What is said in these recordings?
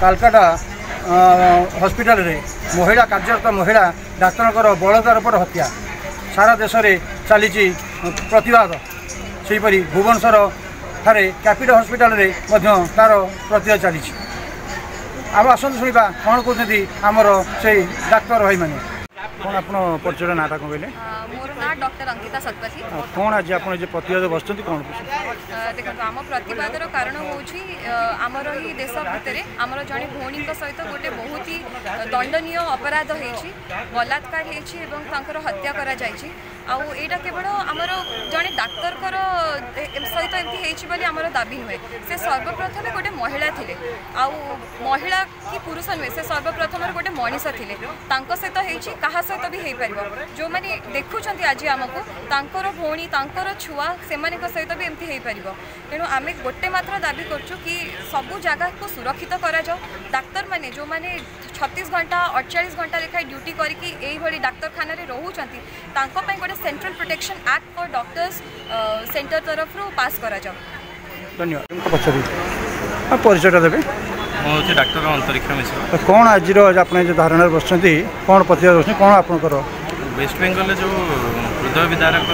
Calcutta hospital रे महिला कार्यरत महिला डाक्तर बलात्कार पर हत्या सारा देश में चली प्रतिवाद सेहीपरि भुवनेश्वर ठारे कैपिटल हॉस्पिटल रे तार प्रतिवाद चली आम आसतु शुणा कौन कहते आमर से डाक्तर भाई मैंने कौन आप परिचय नाटा कौन कहले मोर ना डॉक्टर अंकिता सतपथी कौन आज आप प्रतिवाद बस कौन देखो आम प्रतिवादर कारण होची आमर ही देश भितर आमर जड़े भौणी सहित गोटे बहुत ही दंडनीय अपराध होती बलात्कार होती हत्या करा जायछि आउ एटा केवल आमर जड़े डाक्तर सहित एमती होती आमर दाबी नुहे से सर्वप्रथम गोटे महिला थिले आउ महिला कि पुरुष नुहे से सर्वप्रथम गोटे मनीष थिले तांको सहित होती कहा सहित भी हो पार जो मैंने देखुं आज आमको तांकर भौणी तांकर छुआ से सहित भी एमती हो पार तेणु आम गोटे मात्र दाबी करछु कि सबू जगह को सुरक्षित करा जाओ डाक्तर माने जो माने 36 घंटा 48 घंटा लेखा ड्यूटी करके डाक्तरखाना रोचंती तांको पई गोटे central protection act for doctors centre तरफ पास करा जाओ। धन्यवाद परिचय देवे मुझे डाक्टर अंतरिक्ष मिश्र कौन आज धारणा बस कौन प्रतिवाद बस कौन आपंकर वेस्ट बेंगल जो हृदय विदारक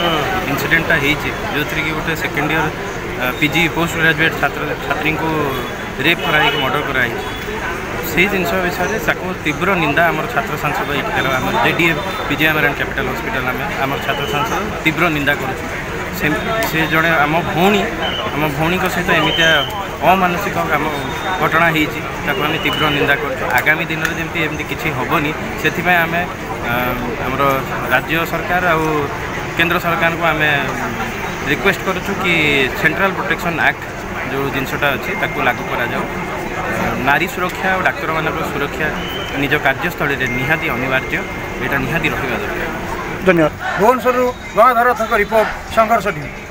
इनसीडेंटा जो थी कि गोटे second year PG post graduate छात्री को रेप कराई मर्डर कराई से जिन विषय में तीव्र निंदा आम छात्र सांसद आम जेडीए पीजीएमआरएन कैपिटल हॉस्पिटल आम छात्र सांसद तीव्र निंदा से जड़े आम भौणी सहित एमती अमानसिक काम घटना होती तीव्र निंदा कर आगामी दिन में जमी एमती किसी हेनी से आम आमर राज्य सरकार आ केंद्र सरकार को आम रिक्वेस्ट करुँ कि सेंट्रल प्रोटेक्शन एक्ट जो जिनसटा अच्छी लागू करा जाओ नारी सुरक्षा और डाक्तर मान सुरक्षा निज कार्यस्थल में निहाती अनिवार्य यहाँ निहाती रहा दरकार। धन्यवाद। भुवनेश्वर गणाधर रिपोर्ट संघर्ष टीवी।